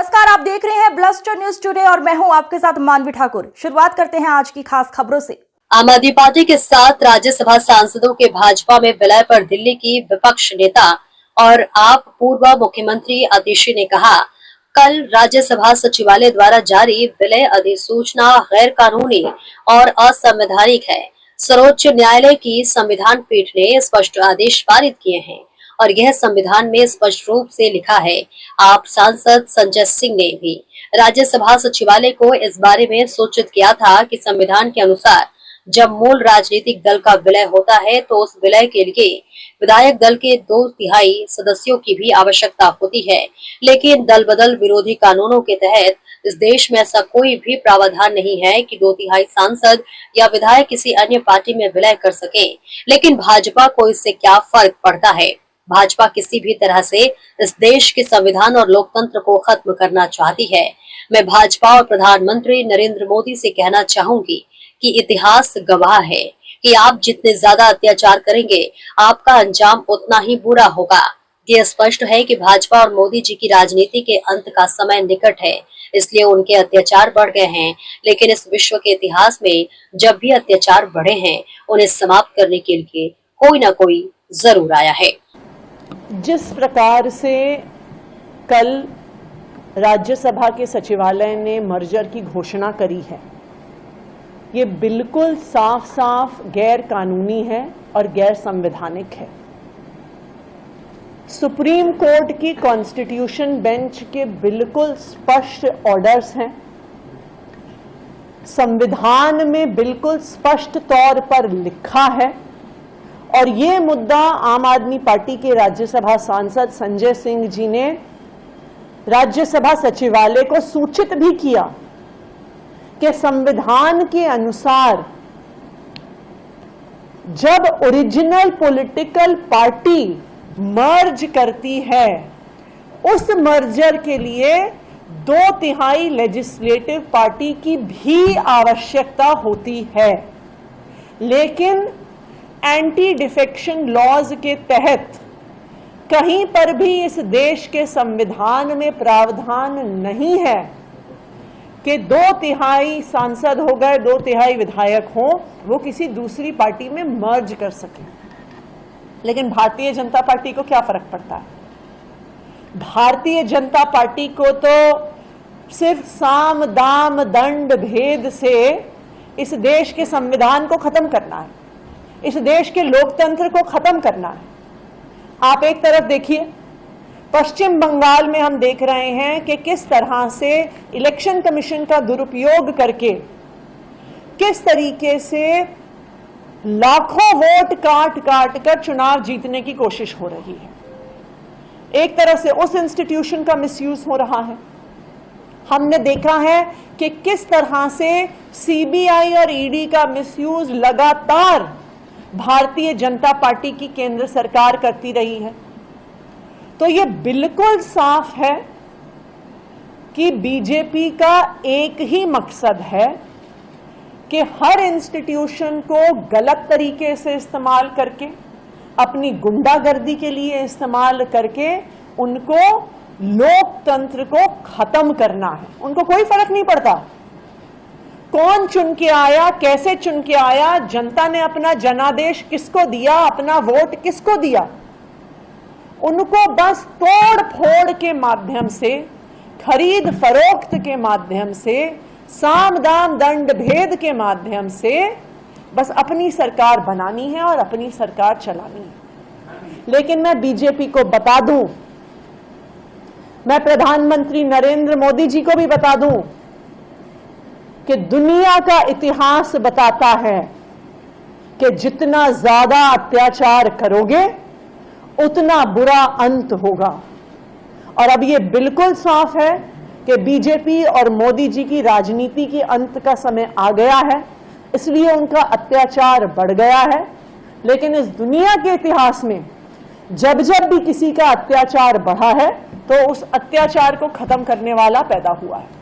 नमस्कार, आप देख रहे हैं ब्लस्टर न्यूज टुडे और मैं हूं आपके साथ मानवी ठाकुर। शुरुआत करते हैं आज की खास खबरों से। आम आदमी पार्टी के 7 राज्यसभा सांसदों के भाजपा में विलय पर दिल्ली की विपक्ष नेता और आप पूर्व मुख्यमंत्री आतिशी ने कहा, कल राज्यसभा सचिवालय द्वारा जारी विलय अधिसूचना गैर कानूनी और असंवैधानिक है। सर्वोच्च न्यायालय की संविधान पीठ ने स्पष्ट आदेश पारित किए हैं और यह संविधान में स्पष्ट रूप से लिखा है। आप सांसद संजय सिंह ने भी राज्यसभा सचिवालय को इस बारे में सूचित किया था कि संविधान के अनुसार जब मूल राजनीतिक दल का विलय होता है तो उस विलय के लिए विधायक दल के 2/3 सदस्यों की भी आवश्यकता होती है, लेकिन दल बदल विरोधी कानूनों के तहत इस देश में ऐसा कोई भी प्रावधान नहीं है कि 2/3 सांसद या विधायक किसी अन्य पार्टी में विलय कर सके। लेकिन भाजपा को इससे क्या फर्क पड़ता है? भाजपा किसी भी तरह से इस देश के संविधान और लोकतंत्र को खत्म करना चाहती है। मैं भाजपा और प्रधानमंत्री नरेंद्र मोदी से कहना चाहूंगी कि इतिहास गवाह है कि आप जितने ज्यादा अत्याचार करेंगे, आपका अंजाम उतना ही बुरा होगा। ये स्पष्ट है कि भाजपा और मोदी जी की राजनीति के अंत का समय निकट है, इसलिए उनके अत्याचार बढ़ गए हैं। लेकिन इस विश्व के इतिहास में जब भी अत्याचार बढ़े हैं, उन्हें समाप्त करने के लिए कोई ना कोई जरूर आया है। जिस प्रकार से कल राज्यसभा के सचिवालय ने मर्जर की घोषणा करी है, ये बिल्कुल साफ साफ गैर कानूनी है और गैर संवैधानिक है। सुप्रीम कोर्ट की कॉन्स्टिट्यूशन बेंच के बिल्कुल स्पष्ट ऑर्डर्स हैं। संविधान में बिल्कुल स्पष्ट तौर पर लिखा है और ये मुद्दा आम आदमी पार्टी के राज्यसभा सांसद संजय सिंह जी ने राज्यसभा सचिवालय को सूचित भी किया कि संविधान के अनुसार जब ओरिजिनल पॉलिटिकल पार्टी मर्ज करती है, उस मर्जर के लिए 2/3 लेजिस्लेटिव पार्टी की भी आवश्यकता होती है। लेकिन एंटी डिफेक्शन लॉज के तहत कहीं पर भी इस देश के संविधान में प्रावधान नहीं है कि 2/3 सांसद हो गए, 2/3 विधायक हो, वो किसी दूसरी पार्टी में मर्ज कर सके। लेकिन भारतीय जनता पार्टी को क्या फर्क पड़ता है? भारतीय जनता पार्टी को तो सिर्फ साम दाम दंड भेद से इस देश के संविधान को खत्म करना है, इस देश के लोकतंत्र को खत्म करना है। आप एक तरफ देखिए, पश्चिम बंगाल में हम देख रहे हैं कि किस तरह से इलेक्शन कमीशन का दुरुपयोग करके किस तरीके से लाखों वोट काट काट कर चुनाव जीतने की कोशिश हो रही है। एक तरह से उस इंस्टीट्यूशन का मिसयूज हो रहा है। हमने देखा है कि किस तरह से सीबीआई और ईडी का मिसयूज लगातार भारतीय जनता पार्टी की केंद्र सरकार करती रही है। तो ये बिल्कुल साफ है कि बीजेपी का एक ही मकसद है कि हर इंस्टीट्यूशन को गलत तरीके से इस्तेमाल करके, अपनी गुंडागर्दी के लिए इस्तेमाल करके उनको लोकतंत्र को खत्म करना है। उनको कोई फर्क नहीं पड़ता कौन चुन के आया, कैसे चुन के आया, जनता ने अपना जनादेश किसको दिया, अपना वोट किसको दिया। उनको बस तोड़ फोड़ के माध्यम से, खरीद फरोख्त के माध्यम से, साम दाम दंड भेद के माध्यम से बस अपनी सरकार बनानी है और अपनी सरकार चलानी है। लेकिन मैं बीजेपी को बता दूं, मैं प्रधानमंत्री नरेंद्र मोदी जी को भी बता दूं कि दुनिया का इतिहास बताता है कि जितना ज्यादा अत्याचार करोगे उतना बुरा अंत होगा। और अब ये बिल्कुल साफ है कि बीजेपी और मोदी जी की राजनीति के अंत का समय आ गया है, इसलिए उनका अत्याचार बढ़ गया है। लेकिन इस दुनिया के इतिहास में जब जब भी किसी का अत्याचार बढ़ा है तो उस अत्याचार को खत्म करने वाला पैदा हुआ है।